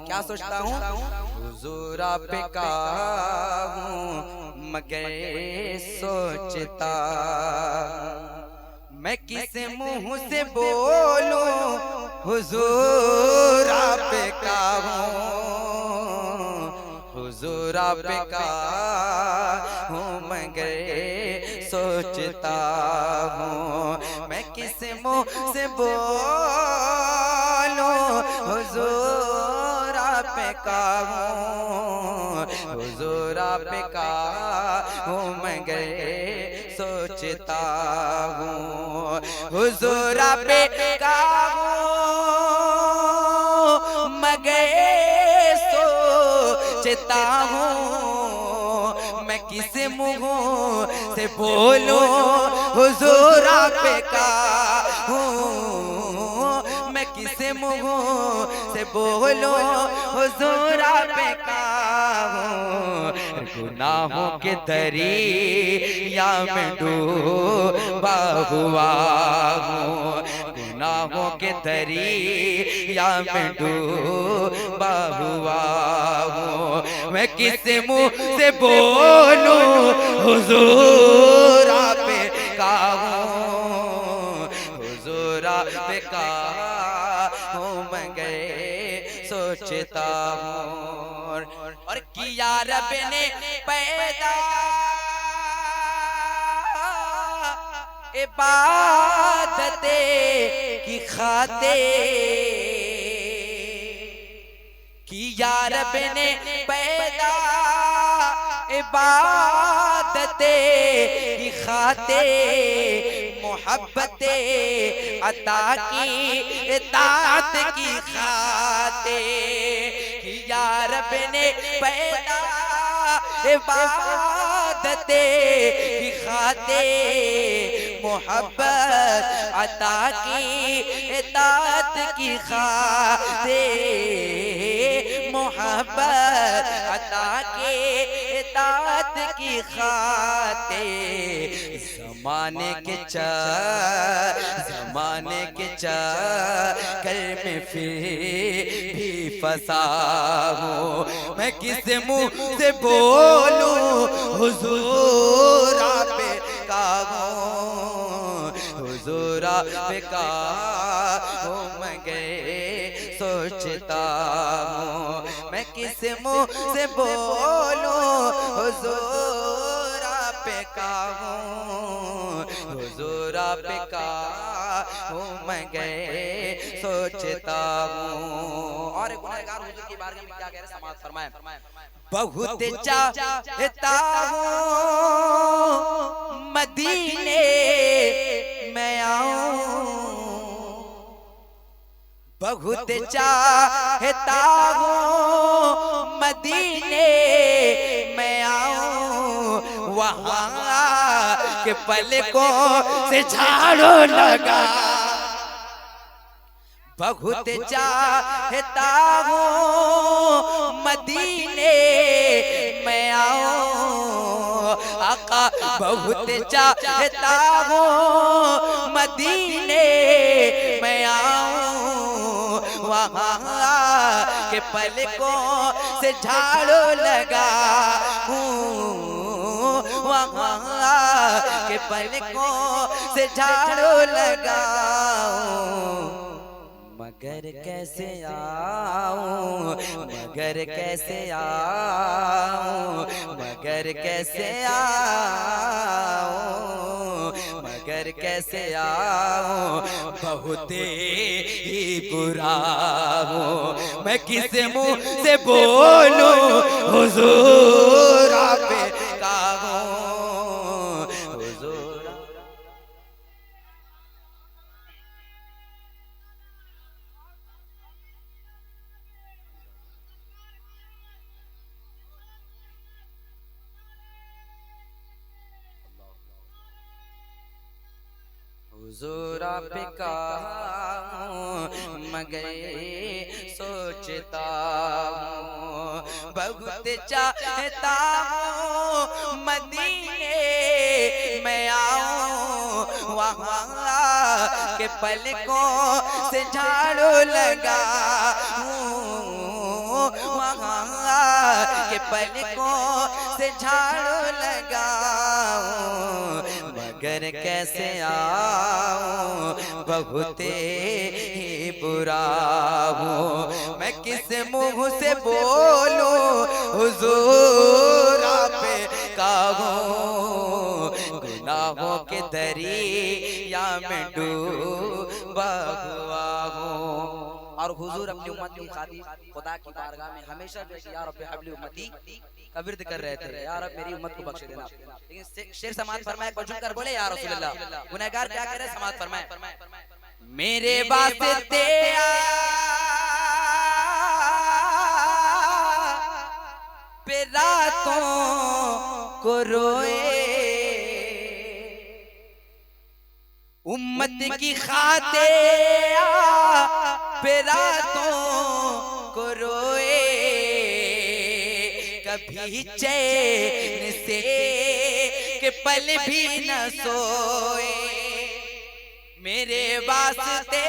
क्या सोचता हूँ, हुजूर आप का हूँ मगर सोचता मैं किस मुंह से बोलूं, हुजूर आप का हूँ, हुजूर आप का हूँ मगर सोचता हूँ मैं किस मुंह से बोलूं, हुजूर आप का हूँ, हुजूर आप का हूँ मगर सोचता हूँ, हुजूर आप का हूँ मगर सोचता हूँ मैं किस मुंह से बोलूं, हुजूर आप का हूँ मैं किस मुंह से बोलूं, हुजूर आप का हूँ। गुनाहों के दरिया में डूबा हुआ हूँ, गुनाहों के दरिया में डूबा हुआ हूँ मैं किस मुंह से बोलूं, हुजूर आप का हूँ, हुजूर आप का हूँ मगर सोचता हूँ। और किया रब ने पैदा इबादते की खातिर, किया रब ने पैदा इबादते की खातिर, मोहब्बते अता की इताअत की खातिर, किया रब ने पैदा इबादते की खातिर, मोहब्बत अता की इताअत की खातिर, मोहब्बत अता की इताअत की खातिर, ज़माने के चक्कर में फिर भी फंसा हूँ मैं किस मुंह से बोलूं, हुजूर आप का हूँ, हुजूर आप का हूँ मगर सोचता हूँ मैं किस मुंह से बोलूं, हुजूर आप का हूँ, हुजूर आप का हूँ मगर सोचता हूँ। और गुनहगार हुजूर की बारगाह में क्या कह रहे, समाअत फरमाएं, बहुत चाहता हूँ मदीने में आऊं, बहुत चाहता हूँ मदीने में आऊं, वहाँ के पलकों से झाड़ू लगा, बहुत चाहता हूँ मदीने में आऊं, आका बहुत चाहता हूँ मदीने में आऊं, वहाँ के पलकों से झाड़ू लगा हूँ, वहाँ के पलकों से झाड़ू लगाऊं मगर कैसे आऊं, मगर कैसे आऊं, मगर कैसे आऊं, मगर कैसे आऊं, बहुत ही बुरा हूँ मैं किस मुंह से बोलूं, हुजूर आप का हूँ, हुजूर हुजूर आप का हूँ मगर सोचता हूँ, बहुत चाहता हूँ मदीने में आऊं, वहाँ के पलकों से झाड़ू लगा हूँ, वहाँ के पलकों से झाड़ू लगाऊं, मगर कैसे आऊं बहुत ही बुरा हूँ। मैं किस मुंह से बोलूं हुजूर आप कहूं, गुनाहों के दरिया में डूबा हुआ हूँ। और हुजूर अपनी उम्मत की खातिर खुदा की बारगाह में हमेशा जो है या रब्बी हबली उम्मती का विर्द कर रहे थे, या रब मेरी उम्मत को बख्श देना। लेकिन शेर समाअत फरमाए, पहुंच कर बोले या रसूलल्लाह, गुनहगार क्या करे समाअत फरमाए, मेरे वास्ते पे रातों को रोए, उम्मत की खातिर पे रातों को रोए, कभी चैन से के पल भी न सोए, मेरे वास्ते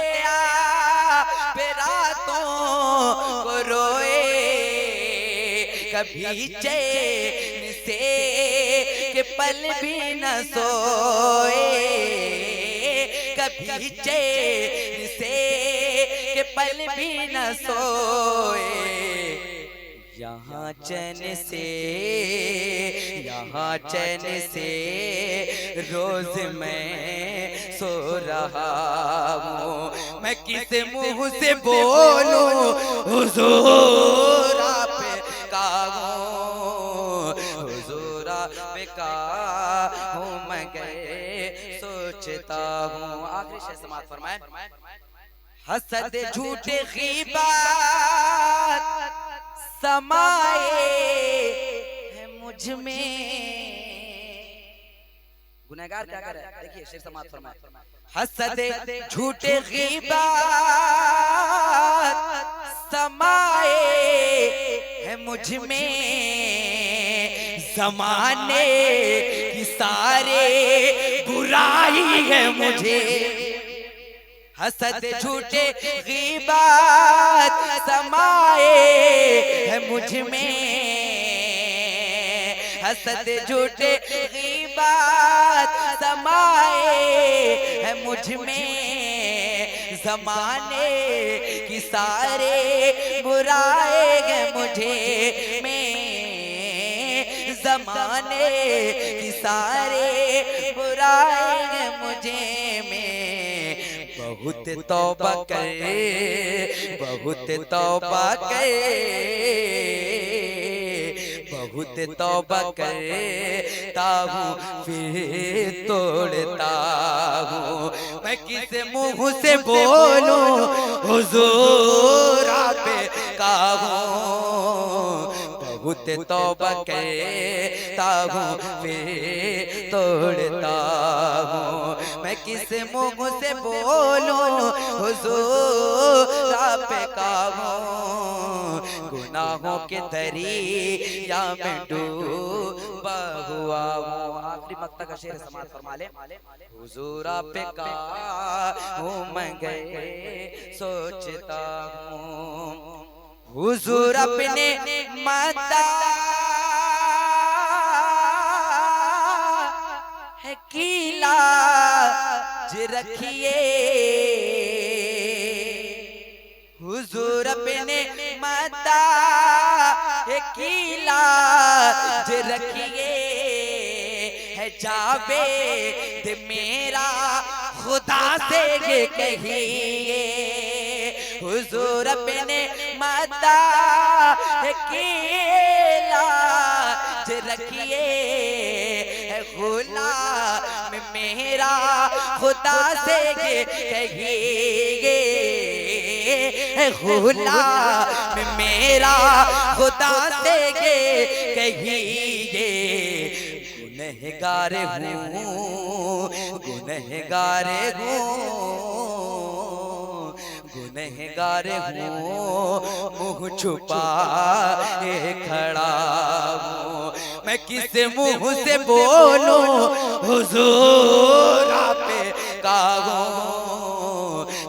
पे रातों को रोए, कभी चैन से के पल भी न सोए, कभी चैन से के पल भी न सोए। यहाँ चैन से, यहाँ चैन से रोज मैं सो रहा हूँ, मैं किस मुंह से बोलूं हुजूर आप कहूं, हुजूर आप कहूं, मैं गए सोचता हूँ। आखिरी शेर समाअत फरमाए, हसद झूठे गीबत समाए है मुझ में, गुनहगार क्या करे, देखिए शेर समाअत फरमाए, हसद झूठे गीबत समाए है मुझ में, जमाने की सारे बुराई है मुझे, हसद झूठे गीबत समाए है मुझ में, हसद झूठे गीबत समाए है मुझ में, जमाने की सारे बुराए है मुझे में, जमाने की सारे बुराए है मुझे में। बहुत तौबा करे, बहुत तौबा करे, बहुत तौबा करता हूँ फिर तोड़ता हूँ, मैं किस मुंह से बोलूं हुजूर आप कहूं, बहुत तौबा करता हूँ फिर तोड़ता हूँ, मैं किस मुंह से बोलूं हुजूर आप कहूं, गुनाहों के दरिया में डूबा हुआ हूँ। आखिरी मक्ता का शेर समाअत फरमा ले, हुजूर आप कहूं, मैं गए सोचता हूँ, हुजूर अपने माता है कीला रखिए, हुजूर अपने माता है कीला रखिए, है जावेद मेरा खुदा से ये कहिए, हुजूर अपने माता है कीला रखिए, है गुलाम मेरा खुदा से ये कहिए, है गुलाम मेरा खुदा से ये कहिए, गुनहगार हूँ, गुनहगार हूँ, गुनहगार हूँ, मुँह छुपा खड़ा हूँ, मैं किस मुँह से बोलूं हुजूर आप कहूं,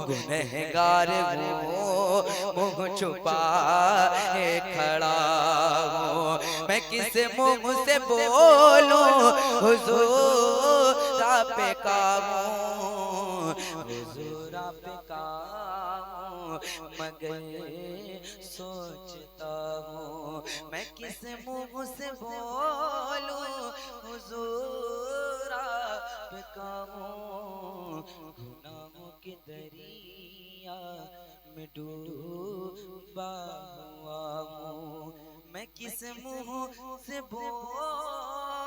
गुनहगार हूँ, मुँह छुपा बोलूं हुजूर आप कामूं, हुजूर आप कामूं, मगर सोचता हूँ मैं किस मुंह से बोलूं हुजूर आप कामूं, गुनाहों के दरिया में डूबा हुआ हूँ मैं किस मुंह से बोलूं